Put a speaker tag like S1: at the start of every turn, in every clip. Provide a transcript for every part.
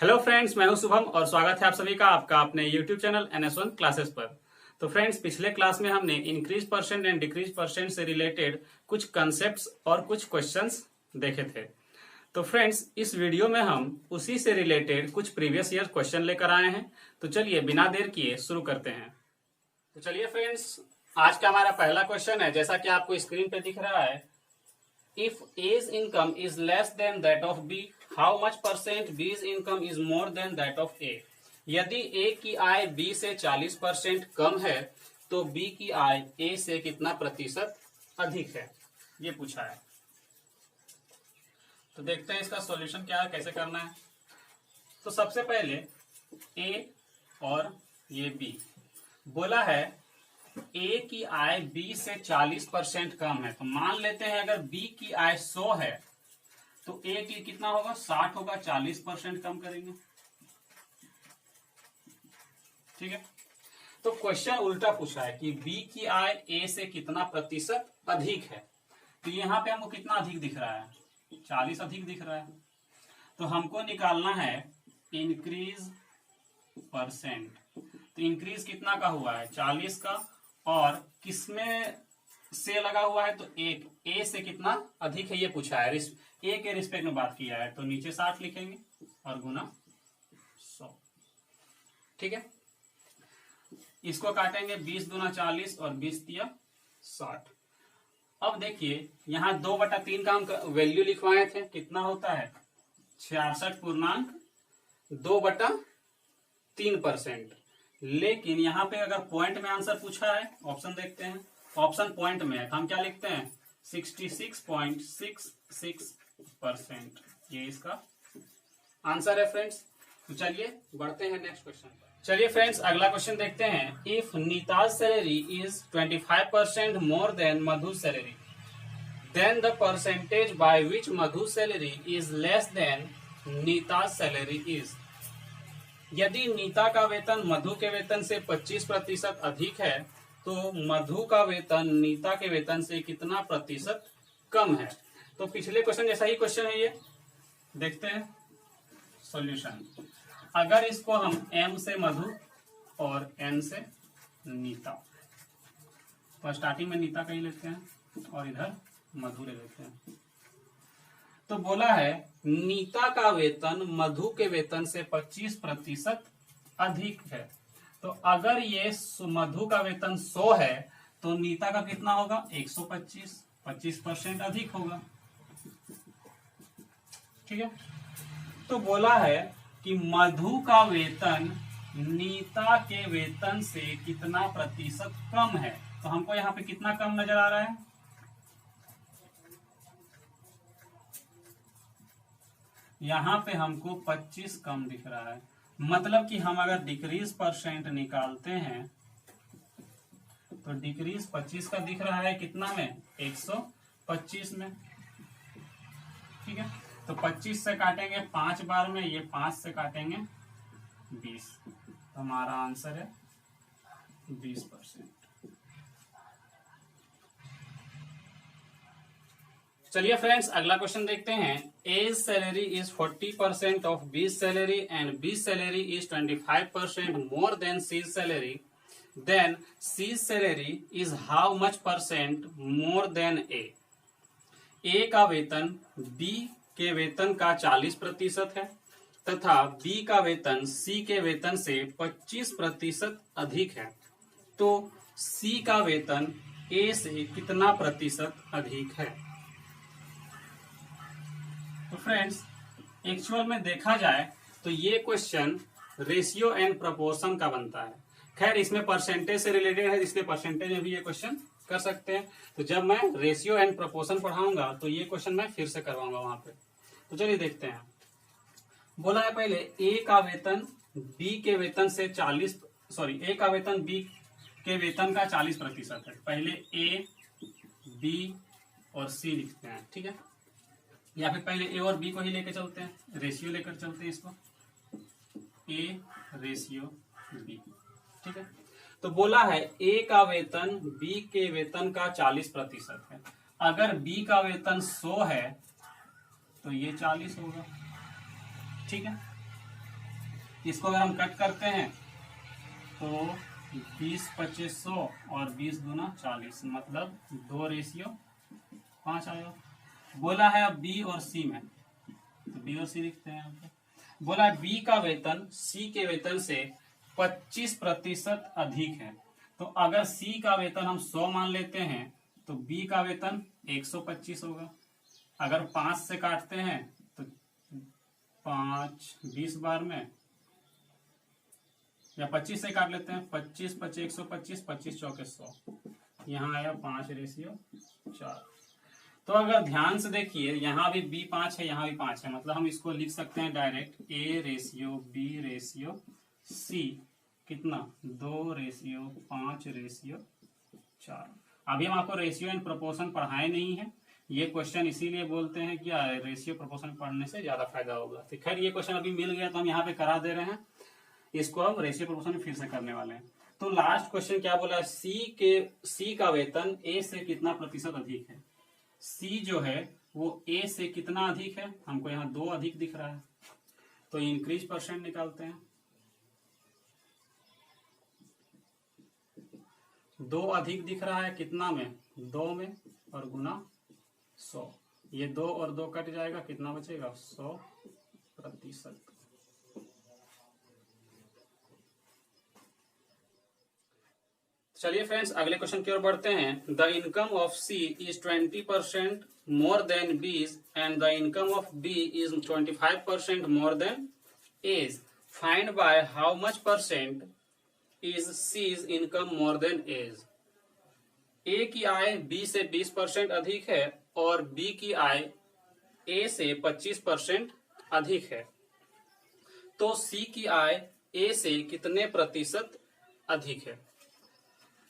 S1: Hello friends, मैं हूं शुभम और स्वागत है आप सभी का आपका अपने यूट्यूब चैनल NS1 क्लासेस पर। तो फ्रेंड्स, पिछले क्लास में हमने increase percent and decrease percent से रिलेटेड कुछ कंसेप्ट्स और कुछ क्वेश्चंस देखे थे। तो फ्रेंड्स, इस वीडियो में हम उसी से रिलेटेड कुछ प्रीवियस ईयर क्वेश्चन लेकर आए हैं। तो चलिए बिना देर किए शुरू करते हैं। तो चलिए फ्रेंड्स, आज का हमारा पहला क्वेश्चन है, जैसा कि आपको स्क्रीन पे दिख रहा है। If A's income is less than that of B, how much percent B's income is more than that of A? यदि A की आय B से 40% कम है तो B की आय A से कितना प्रतिशत अधिक है, ये पूछा है। तो देखते हैं इसका सॉल्यूशन क्या है, कैसे करना है। तो सबसे पहले A और ये B बोला है ए की आय बी से 40% कम है। तो मान लेते हैं अगर बी की आय 100 है तो ए की कितना होगा, 60 होगा। 40% कम करेंगे, ठीक है। तो क्वेश्चन उल्टा पूछा है कि बी की आय ए से कितना प्रतिशत अधिक है। तो यहां पे हमको कितना अधिक दिख रहा है, 40 अधिक दिख रहा है। तो हमको निकालना है इंक्रीज परसेंट। तो इंक्रीज कितना का हुआ है, 40 का, और किसमें से लगा हुआ है तो एक ए से कितना अधिक है ये पूछा है। ए के रिस्पेक्ट में बात किया है तो नीचे 60 लिखेंगे और गुना 100, ठीक है। इसको काटेंगे 20 दूना 40 और 20 दिया 60। अब देखिए यहां 2/3 का हम वैल्यू लिखवाए थे, कितना होता है 66.2/3%। लेकिन यहाँ पे अगर पॉइंट में आंसर पूछा है, ऑप्शन देखते हैं, ऑप्शन पॉइंट में है तो हम क्या लिखते हैं 66.66%। ये इसका आंसर है फ्रेंड्स। तो चलिए बढ़ते हैं नेक्स्ट क्वेश्चन पर। चलिए फ्रेंड्स, अगला क्वेश्चन देखते हैं। If Neeta's salary is 25% more than Madhu salary, then the percentage by which Madhu salary is less than Neeta's salary is. यदि नीता का वेतन मधु के वेतन से 25% अधिक है तो मधु का वेतन नीता के वेतन से कितना प्रतिशत कम है। तो पिछले क्वेश्चन जैसा ही क्वेश्चन है ये, देखते हैं सॉल्यूशन। अगर इसको हम M से मधु और N से नीता, तो स्टार्टिंग में नीता का ही लेते हैं और इधर मधु ले लेते हैं। तो बोला है नीता का वेतन मधु के वेतन से 25% अधिक है। तो अगर ये मधु का वेतन 100 है तो नीता का कितना होगा 125, 25% अधिक होगा, ठीक है। तो बोला है कि मधु का वेतन नीता के वेतन से कितना प्रतिशत कम है। तो हमको यहाँ पे कितना कम नजर आ रहा है, यहाँ पे हमको 25 कम दिख रहा है। मतलब कि हम अगर डिक्रीज परसेंट निकालते हैं तो डिक्रीज 25 का दिख रहा है कितना में, 125 में, ठीक है। तो 25 से काटेंगे 5 बार में, ये 5 से काटेंगे 20, तो हमारा आंसर है 20%। चलिए फ्रेंड्स, अगला क्वेश्चन देखते हैं। A's salary is 40% of B's salary and B's salary is 25% more than C's salary, then C's salary is how much percent more than A। A का वेतन B के वेतन का 40% है तथा B का वेतन C के वेतन से 25% अधिक है। तो C का वेतन A से कितना प्रतिशत अधिक है। तो फ्रेंड्स, एक्चुअल में देखा जाए तो ये क्वेश्चन रेशियो एंड प्रोपोर्शन का बनता है। खैर इसमें परसेंटेज से रिलेटेड है, इसलिए परसेंटेज में भी ये क्वेश्चन कर सकते हैं। तो जब मैं रेशियो एंड प्रोपोर्शन पढ़ाऊंगा तो ये क्वेश्चन मैं फिर से करवाऊंगा वहां पे। तो चलिए देखते हैं। बोला है पहले ए का वेतन बी के वेतन से ए का वेतन बी के वेतन का 40% है। पहले ए बी और सी लिखते हैं, ठीक है। या फिर पहले ए और बी को ही लेकर चलते हैं, रेशियो लेकर चलते हैं इसको, ए रेशियो बी, ठीक है। तो बोला है ए का वेतन बी के वेतन का 40% है। अगर बी का वेतन 100 है तो ये 40 होगा, ठीक है। इसको अगर हम कट करते हैं तो 20 2500 और 20 दूना 40, मतलब 2:5 आएगा। बोला है अब बी और सी में, तो बी और सी लिखते हैं यहाँ पे। बोला है बी का वेतन सी के वेतन से 25% अधिक है। तो अगर सी का वेतन हम 100 मान लेते हैं तो बी का वेतन 125 होगा। अगर 5 से काटते हैं तो 5 20 बार में, या 25 से काट लेते हैं, 25 25 125, 25 चौके 100, यहाँ आया 5:4। तो अगर ध्यान से देखिए यहाँ भी बी 5 है, यहाँ भी 5 है, मतलब हम इसको लिख सकते हैं डायरेक्ट A/B/C कितना 2:5:4। अभी हम आपको रेशियो एंड प्रोपोर्शन पढ़ाए नहीं है, ये क्वेश्चन इसीलिए बोलते हैं कि रेशियो प्रोपोर्शन पढ़ने से ज्यादा फायदा होगा। तो खैर ये क्वेश्चन अभी मिल गया तो हम यहाँ पे करा दे रहे हैं, इसको हम रेशियो प्रोपोर्शन फिर से करने वाले हैं। तो लास्ट क्वेश्चन क्या बोला है, सी का वेतन ए से कितना प्रतिशत अधिक है। सी जो है वो ए से कितना अधिक है, हमको यहाँ 2 अधिक दिख रहा है, तो इंक्रीज परसेंट निकालते हैं। 2 अधिक दिख रहा है कितना में, 2 में, और गुना 100, ये 2 और 2 कट जाएगा, कितना बचेगा 100%। चलिए फ्रेंड्स अगले क्वेश्चन की ओर बढ़ते हैं। The income of C is 20% more than B's and the income of B is 25% more than A's. Find by how much percent is C's income more than A's. A की आय B से 20% अधिक है और बी की आय ए से 25% अधिक है, तो सी की आय ए से कितने प्रतिशत अधिक है।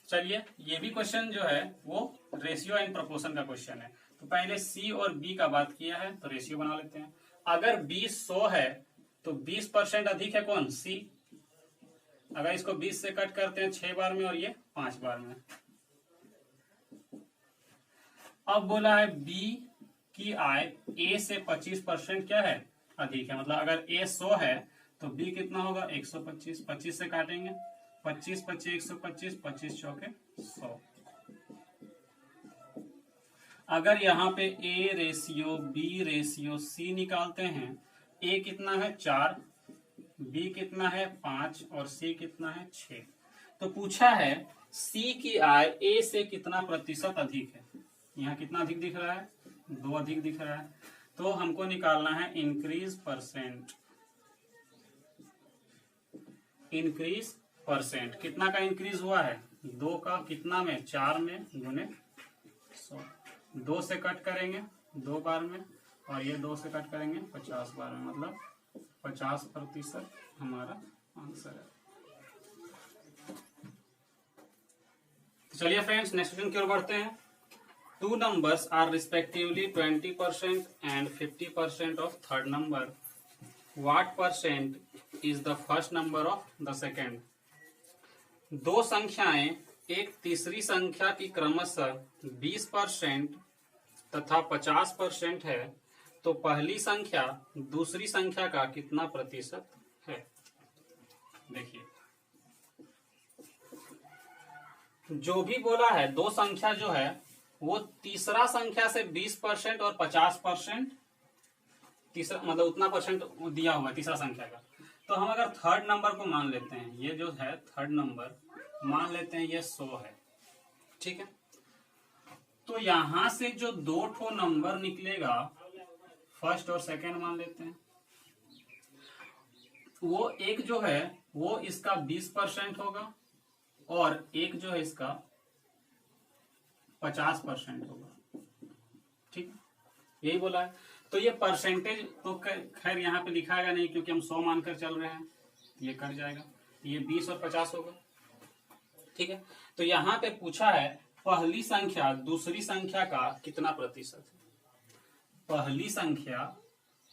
S1: चलिए ये भी क्वेश्चन जो है वो रेशियो एंड प्रोपोर्शन का क्वेश्चन है। तो पहले सी और बी का बात किया है तो रेशियो बना लेते हैं। अगर बी 100 है तो 20% अधिक है कौन, सी। अगर इसको 20 से कट करते हैं 6 बार में और ये 5 बार में। अब बोला है बी की आय ए से 25% क्या है, अधिक है। मतलब अगर ए 100 है तो बी कितना होगा 125, 25 से काटेंगे, 25 25 125, 25 चौके 100। अगर यहाँ पे A/B/C निकालते हैं, ए कितना है 4, बी कितना है 5 और सी कितना है 6। तो पूछा है सी की आय ए से कितना प्रतिशत अधिक है। यहाँ कितना अधिक दिख रहा है, 2 अधिक दिख रहा है। तो हमको निकालना है इंक्रीज परसेंट। कितना का इंक्रीज हुआ है, 2 का, कितना में 4 में, गुने 100। 2 से कट करेंगे 2 बार में और ये 2 से कट करेंगे 50 बार में, मतलब 50% हमारा आंसर है। तो चलिए फ्रेंड्स नेक्स्ट क्वेश्चन की ओर बढ़ते हैं। 2 numbers are respectively 20% and 50% of third number. What percent is the first number of the second? 2 संख्याएं एक तीसरी संख्या की क्रमशः 20% तथा 50% है, तो पहली संख्या दूसरी संख्या का कितना प्रतिशत है। देखिए जो भी बोला है 2 संख्या जो है वो तीसरा संख्या से 20% और 50%, तीसरा मतलब उतना परसेंट दिया हुआ है तीसरा संख्या का। तो हम अगर थर्ड नंबर को मान लेते हैं, ये जो है थर्ड नंबर मान लेते हैं ये 100 है, ठीक है। तो यहां से जो 2 ठो नंबर निकलेगा, फर्स्ट और सेकंड मान लेते हैं, वो एक जो है वो इसका 20% होगा और एक जो है इसका 50% होगा, ठीक, यही बोला है। तो ये परसेंटेज तो खैर यहाँ पे लिखाएगा नहीं क्योंकि हम 100 मानकर चल रहे हैं, ये कट जाएगा, ये 20 और 50 होगा, ठीक है। तो यहाँ पे पूछा है पहली संख्या दूसरी संख्या का कितना प्रतिशत है। पहली संख्या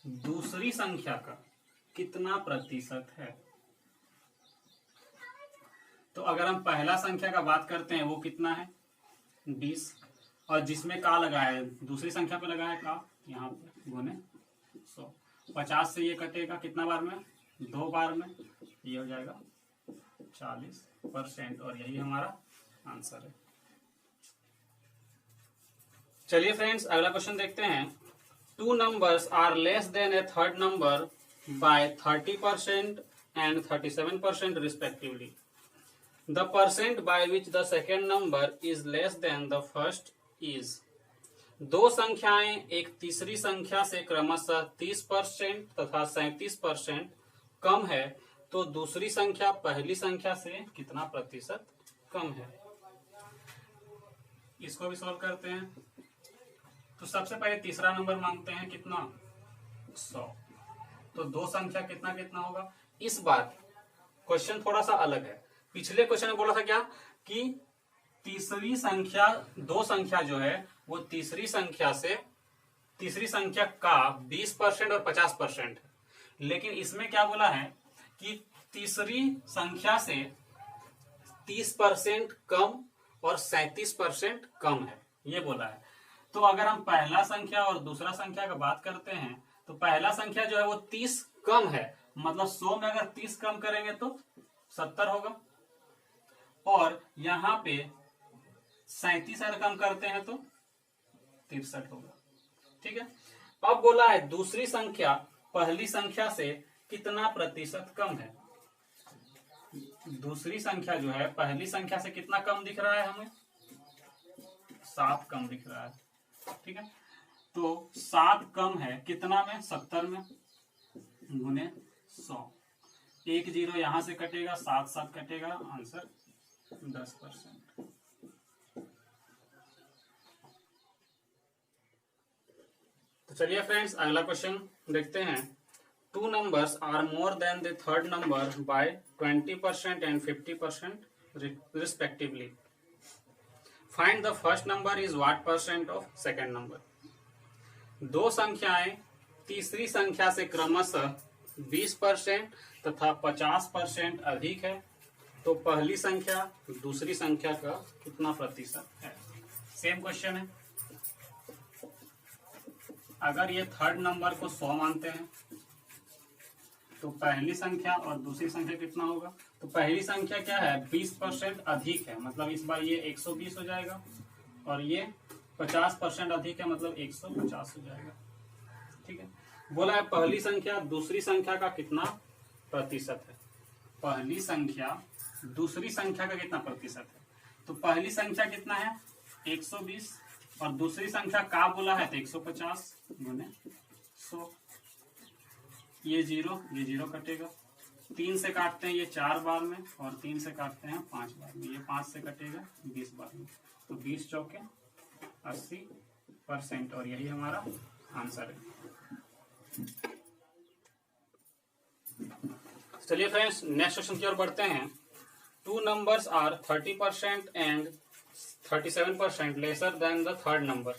S1: दूसरी संख्या का कितना प्रतिशत है। तो अगर हम पहला संख्या का बात करते हैं वो कितना है 20, और जिसमें का लगा है दूसरी संख्या पे लगा है का, यहाँ पे गुने 100। 50 से ये कटेगा कितना बार में 2 बार में, ये हो जाएगा 40% और यही हमारा आंसर है। चलिए फ्रेंड्स अगला क्वेश्चन देखते हैं। 2 numbers are less than a third number by 30% and 37% respectively. The percent by which the second number is less than the first is। दो संख्याएं एक तीसरी संख्या से क्रमशः 30% तथा 37% कम है, तो दूसरी संख्या पहली संख्या से कितना प्रतिशत कम है। इसको भी सॉल्व करते हैं। तो सबसे पहले तीसरा नंबर मांगते हैं कितना, 100। तो दो संख्या कितना कितना होगा। इस बार क्वेश्चन थोड़ा सा अलग है। पिछले क्वेश्चन में बोला था क्या कि तीसरी संख्या, दो संख्या जो है वो तीसरी संख्या का 20% और 50% है, लेकिन इसमें क्या बोला है कि तीसरी संख्या से 30% कम और 37% कम है, ये बोला है। तो अगर हम पहला संख्या और दूसरा संख्या का बात करते हैं तो पहला संख्या जो है वो 30 कम है, मतलब 100 में अगर 30 कम करेंगे तो 70 होगा, और यहां पे 37 अगर कम करते हैं तो 63 होगा। ठीक है। अब बोला है दूसरी संख्या पहली संख्या से कितना प्रतिशत कम है। दूसरी संख्या जो है पहली संख्या से कितना कम दिख रहा है, हमें 7 कम दिख रहा है। ठीक है। तो 7 कम है कितना में, 70 में, गुने 100। 1 0 यहां से कटेगा, 7 7 कटेगा, आंसर 10%। तो चलिए फ्रेंड्स अगला क्वेश्चन देखते हैं। 2 numbers are more than the third number by 20% and 50% respectively. Find the first number is what percent of second number। दो संख्याएं तीसरी संख्या से क्रमशः 20% तथा 50% अधिक है, तो पहली संख्या दूसरी संख्या का कितना प्रतिशत है। सेम क्वेश्चन है। अगर ये थर्ड नंबर को 100 मानते हैं तो पहली संख्या और दूसरी संख्या कितना होगा। तो पहली संख्या क्या है, 20% अधिक है, मतलब इस बार ये 120 हो जाएगा, और ये 50% अधिक है, मतलब 150 हो जाएगा। ठीक है। बोला है पहली संख्या दूसरी संख्या का कितना प्रतिशत है। पहली संख्या दूसरी संख्या का कितना प्रतिशत है। तो पहली संख्या कितना है, 120, और दूसरी संख्या का बोला है तो 150 गुने 100। ये 0 कटेगा, 3 से काटते हैं ये 4 बार में, और 3 से काटते हैं 5 बार में, ये 5 से कटेगा 20 बार में। तो 20 चौके 80%, और यही हमारा आंसर है। चलिए फ्रेंड्स नेक्स्ट क्वेश्चन की ओर बढ़ते हैं। 2 numbers are 30% and 37% lesser than the third number.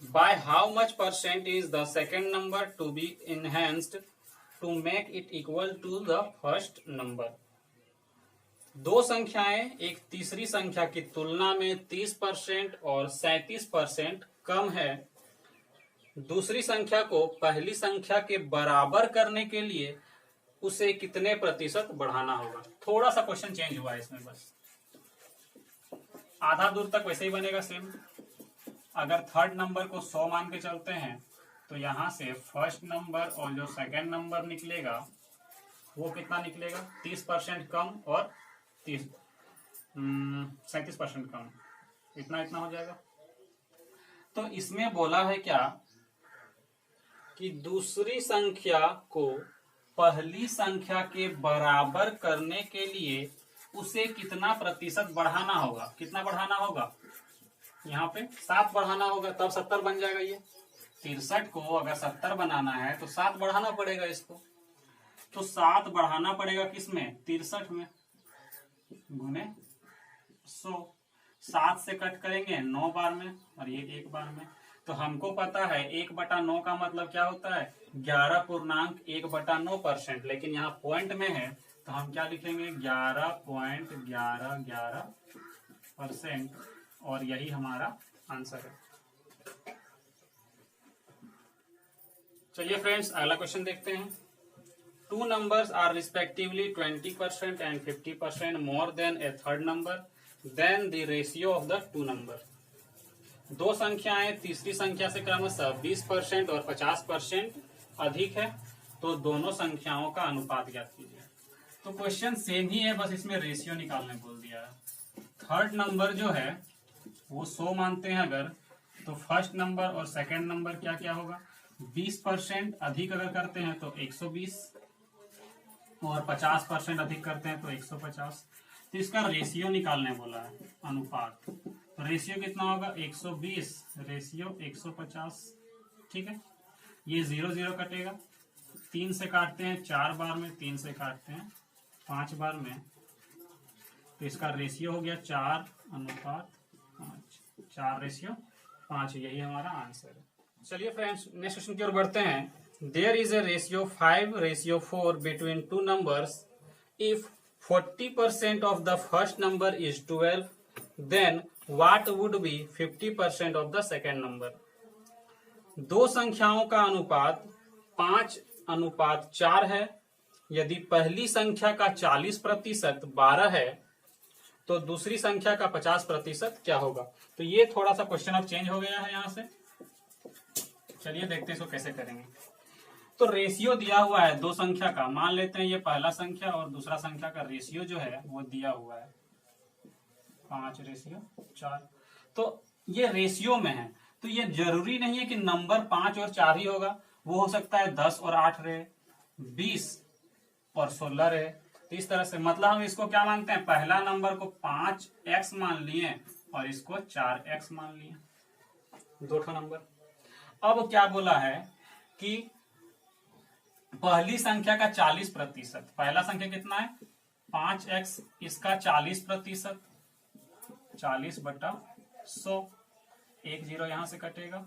S1: By how much percent is the second number to be enhanced to make it equal to the first number? दो संख्याएं एक तीसरी संख्या की तुलना में 30% और 37% कम है। दूसरी संख्या को पहली संख्या के बराबर करने के लिए उसे कितने प्रतिशत बढ़ाना होगा। थोड़ा सा क्वेश्चन चेंज हुआ है इसमें, बस आधा दूर तक वैसे ही बनेगा सेम। अगर थर्ड नंबर को 100 मान के चलते हैं तो यहां से फर्स्ट नंबर और जो सेकंड नंबर निकलेगा वो कितना निकलेगा, 30% कम और 37% कम, इतना हो जाएगा। तो इसमें बोला है क्या कि दूसरी संख्या को पहली संख्या के बराबर करने के लिए उसे कितना प्रतिशत बढ़ाना होगा। कितना बढ़ाना होगा, यहाँ पे 7 बढ़ाना होगा, तब 70 बन जाएगा। ये 63 को अगर 70 बनाना है तो 7 बढ़ाना पड़ेगा इसको। तो 7 बढ़ाना पड़ेगा किसमें, 63 में, गुने 100। 7 से कट करेंगे 9 बार में, और ये 1 बार में। तो हमको पता है 1/9 का मतलब क्या होता है, 11.1/9%, लेकिन यहाँ पॉइंट में है तो हम क्या लिखेंगे, 11.1111%, और यही हमारा आंसर है। चलिए फ्रेंड्स अगला क्वेश्चन देखते हैं। two numbers are respectively 20% and 50% more than a third number, then the ratio of the two number. दो संख्याएं तीसरी संख्या से क्रमशः 20% और 50% अधिक है, तो दोनों संख्याओं का अनुपात ज्ञात कीजिए। तो क्वेश्चन सेम ही है, बस इसमें रेशियो निकालने बोल दिया है। थर्ड नंबर जो है वो 100 मानते हैं अगर, तो फर्स्ट नंबर और सेकंड नंबर क्या क्या होगा, 20% अधिक अगर करते हैं तो 120 और 50% अधिक करते हैं तो 150। तो इसका रेशियो निकालने बोला है, अनुपात। तो रेशियो कितना होगा, 120 रेशियो 150। ठीक है, ये 0 0 कटेगा, 3 से काटते हैं 4 बार में, 3 से काटते हैं 5 बार में, तो इसका रेशियो हो गया 4:5, 4 रेशियो 5। यही हमारा आंसर है। चलिए फ्रेंड्स नेक्स्ट क्वेश्चन की ओर बढ़ते हैं। There is a ratio 5:4 between two numbers. If 40% of the first number is 12, then what would be 50% of the second number. दो संख्याओं का अनुपात 5:4 है। यदि पहली संख्या का 40% 12 है, तो दूसरी संख्या का 50% क्या होगा। तो ये थोड़ा सा क्वेश्चन अब चेंज हो गया है यहां से। चलिए देखते हैं इसको कैसे करेंगे। तो रेशियो दिया हुआ है दो संख्या का, मान लेते हैं ये पहला संख्या और दूसरा संख्या का रेशियो जो है वो दिया हुआ है 5:4। तो ये रेशियो में है, तो ये जरूरी नहीं है कि नंबर 5 और 4 ही होगा, वो हो सकता है 10 और 8 रहे, 20 और 16 रहे। तो इस तरह से मतलब हम इसको क्या मानते हैं, पहला नंबर को 5x मान लिए और इसको 4x मान लिए, दो नंबर। अब क्या बोला है कि पहली संख्या का 40%, पहला संख्या कितना है 5x, इसका 40%, 40/100, 1 0 यहां से कटेगा,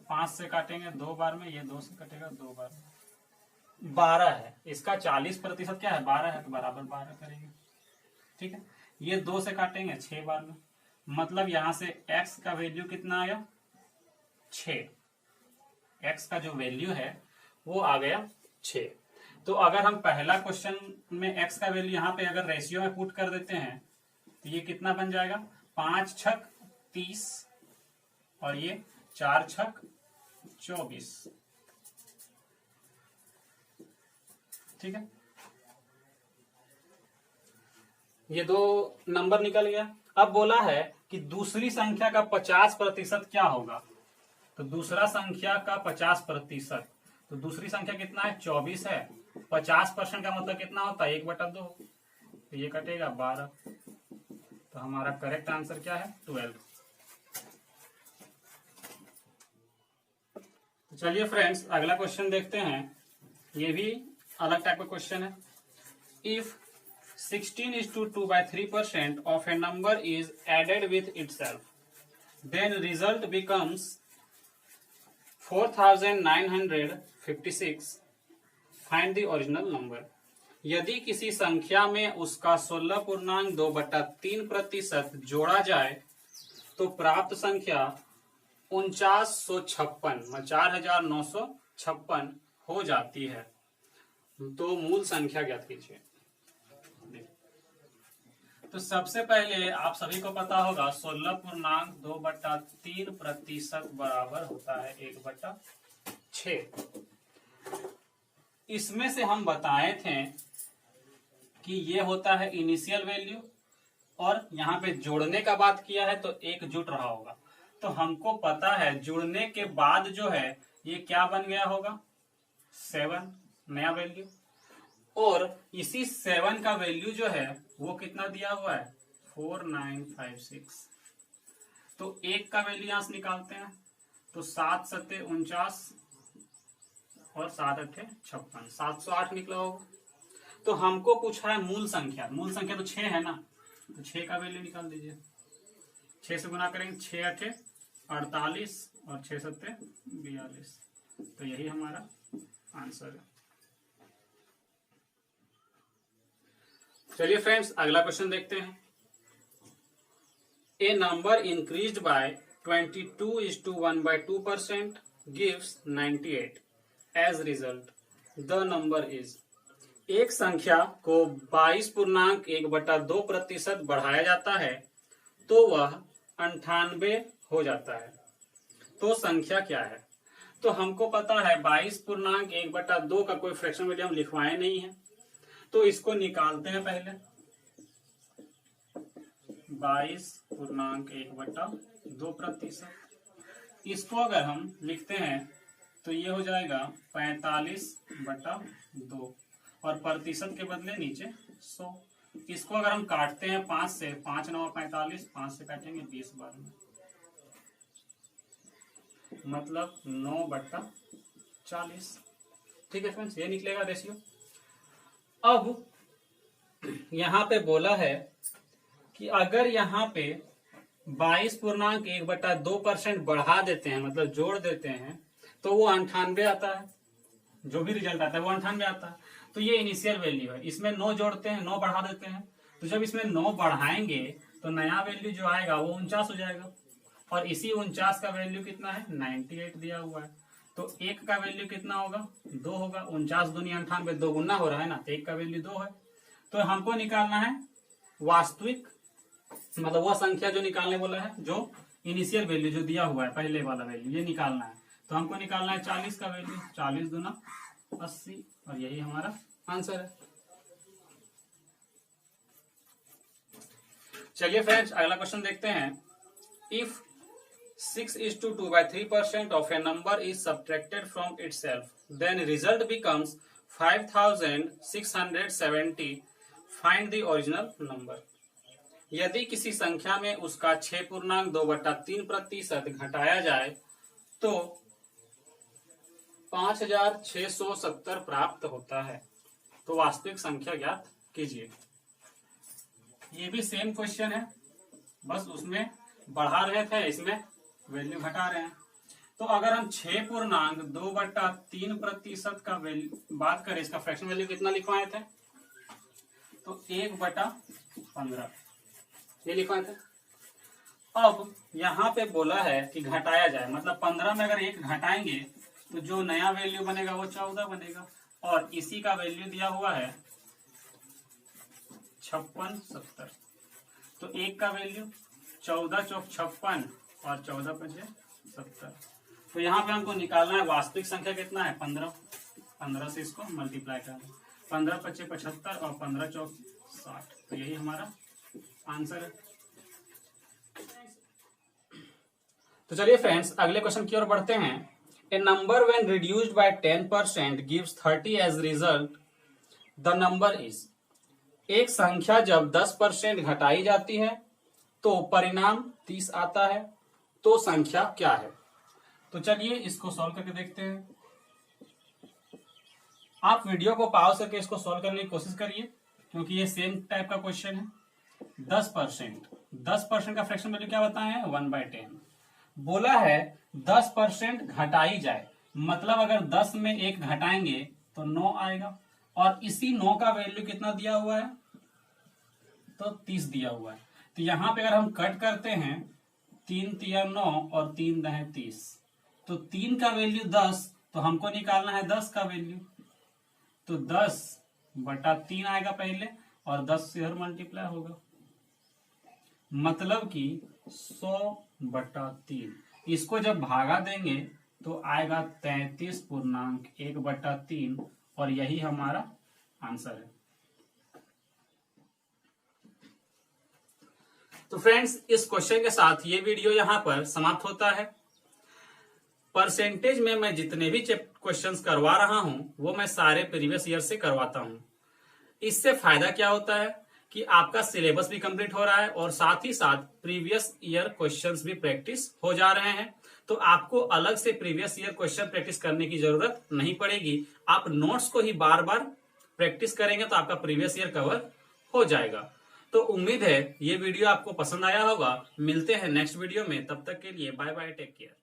S1: 5 से काटेंगे 2 बार में, ये 2 से कटेगा 2 बार में, 12 है। इसका 40% क्या है 12 है, तो बराबर 12 करेंगे। ठीक है, ये 2 से काटेंगे 6 बार में, मतलब यहां से x का वैल्यू कितना आया 6। x का जो वैल्यू है वो आ गया 6। तो अगर हम पहला क्वेश्चन में x का वैल्यू यहाँ पे अगर रेशियो में पुट कर देते हैं तो ये कितना बन जाएगा, 5 छक 30 और ये 4 छक 24। ठीक है, ये दो नंबर निकल गया। अब बोला है कि दूसरी संख्या का 50% क्या होगा। तो दूसरा संख्या का 50%, तो दूसरी संख्या कितना है 24 है, 50% का मतलब कितना होता है 1/2, तो ये कटेगा 12। तो हमारा करेक्ट आंसर क्या है 12। तो चलिए फ्रेंड्स अगला क्वेश्चन देखते हैं, ये भी अलग टाइप का क्वेश्चन है। If 16:2/3% of a number is added with itself, then result becomes 4956. Find the original number. यदि किसी संख्या में उसका 16.2/3% जोड़ा जाए तो प्राप्त संख्या 4956 4956 हो जाती है। तो मूल संख्या ज्ञात कीजिए। तो सबसे पहले आप सभी को पता होगा 16.2/3% बराबर होता है 1/6। इसमें से हम बताए थे कि ये होता है इनिशियल वैल्यू, और यहाँ पे जोड़ने का बात किया है तो एक जुट रहा होगा। तो हमको पता है जुड़ने के बाद जो है ये क्या बन गया होगा 7 नया वैल्यू, और इसी 7 का वैल्यू जो है वो कितना दिया हुआ है 4956। तो 1 का वैल्यू यहां से निकालते हैं, तो 7 7 49 और 7 8 56, 708 निकला होगा। तो हमको पूछा है मूल संख्या, मूल संख्या तो 6 है ना, तो 6 का वैल्यू निकाल दीजिए। 6 से गुना करेंगे, 6 8 48 और 6 7 42। तो यही हमारा आंसर है। चलिए फ्रेंड्स अगला क्वेश्चन देखते हैं। A number increased by 22:1/2% gives 98। As result the number is. एक संख्या को 22.1/2% बढ़ाया जाता है तो वह 98 हो जाता है, तो संख्या क्या है? तो हमको पता है 22.1/2 का कोई फ्रैक्शन वैल्यू हम लिखवाए नहीं है, तो इसको निकालते हैं पहले। 22.1/2%, इसको अगर हम लिखते हैं तो ये हो जाएगा 45/2 और प्रतिशत के बदले नीचे 100। इसको अगर हम काटते हैं 5 से, 5 9 45, 5 से काटेंगे 20 बार में, मतलब 9/40। ठीक है फ्रेंड्स, ये निकलेगा रेशियो। अब यहां पे बोला है कि अगर यहाँ पे 22.1/2% बढ़ा देते हैं, मतलब जोड़ देते हैं, तो वो 98 आता है। जो भी रिजल्ट आता है वो 98 आता है। तो ये इनिशियल वैल्यू है, इसमें 9 जोड़ते हैं, 9 बढ़ा देते हैं, तो जब इसमें 9 बढ़ाएंगे तो नया वैल्यू जो आएगा वो 49 हो जाएगा। और इसी 49 का वैल्यू कितना है? 98 दिया हुआ है। तो 1 का वैल्यू कितना होगा? 2 होगा। 49 दूनी 98, 2 गुना हो रहा है ना, तो 1 का वैल्यू 2 है। तो हमको निकालना है वास्तविक, मतलब वह संख्या जो निकालने बोला है, जो इनिशियल वैल्यू जो दिया हुआ है, पहले वाला वैल्यू, ये निकालना है। तो हमको निकालना है 40 का वैल्यू। 40 दूना 80, और यही हमारा आंसर है। चलिए फ्रेंड्स, अगला क्वेश्चन देखते हैं। If 6:2/3% of a number is subtracted from itself, then result becomes 5670. Find the original number. यदि किसी संख्या में उसका 6.2/3% घटाया जाए तो 5670 प्राप्त होता है। तो वास्तविक संख्या ज्ञात कीजिए। ये भी सेम क्वेश्चन है, बस उसमें बढ़ा रहे थे, इसमें वैल्यू घटा रहे हैं। तो अगर हम 6.2/3% का वैल्यू बात करें, इसका फ्रैक्शन वैल्यू कितना लिखवाए थे? तो 1/15 ये लिखवाए थे। अब यहाँ पे बोला है कि घटाया जाए, मतलब 15 में अगर 1 घटाएंगे तो जो नया वैल्यू बनेगा वो 14 बनेगा। और इसी का वैल्यू दिया हुआ है 5670। तो 1 का वैल्यू 14 चौक 56 और 14 पचे 70। तो यहाँ पे हमको निकालना है वास्तविक संख्या कितना है? 15। 15 से इसको मल्टीप्लाई करना, 15 पचे 75 और 15 चौक 60। तो यही हमारा आंसर है। तो चलिए फ्रेंड्स, अगले क्वेश्चन की ओर बढ़ते हैं। A number when reduced by 10% gives 30 as result, the number is. एक संख्या जब 10% घटाई जाती है तो परिणाम 30 आता है, तो संख्या क्या है? तो चलिए इसको सॉल्व करके देखते हैं। आप वीडियो को पॉज करके इसको सॉल्व करने की कोशिश करिए, क्योंकि ये सेम टाइप का क्वेश्चन है। 10% का फ्रैक्शन वैल्यू क्या बताए हैं? 1/10। बोला है 10% घटाई जाए, मतलब अगर 10 में 1 घटाएंगे तो 9 आएगा। और इसी 9 का वैल्यू कितना दिया हुआ है? तो 30 दिया हुआ है। तो यहां पे अगर हम कट करते हैं, 3 तिया 9 और 3 दहे 30, तो 3 का वैल्यू 10, तो हमको निकालना है 10 का वैल्यू। तो 10/3 आएगा पहले, और 10 से हर मल्टीप्लाई होगा, मतलब कि 100/3। इसको जब भागा देंगे तो आएगा 33.1/3, और यही हमारा आंसर है। तो फ्रेंड्स, इस क्वेश्चन के साथ ये वीडियो यहां पर समाप्त होता है। परसेंटेज में मैं जितने भी क्वेश्चंस करवा रहा हूं वो मैं सारे प्रीवियस ईयर से करवाता हूं। इससे फायदा क्या होता है कि आपका सिलेबस भी कंप्लीट हो रहा है और साथ ही साथ प्रीवियस ईयर क्वेश्चंस भी प्रैक्टिस हो जा रहे हैं। तो आपको अलग से प्रीवियस ईयर क्वेश्चन प्रैक्टिस करने की जरूरत नहीं पड़ेगी। आप नोट्स को ही बार बार प्रैक्टिस करेंगे तो आपका प्रीवियस ईयर कवर हो जाएगा। तो उम्मीद है ये वीडियो आपको पसंद आया होगा। मिलते हैं नेक्स्ट वीडियो में, तब तक के लिए बाय बाय, टेक केयर।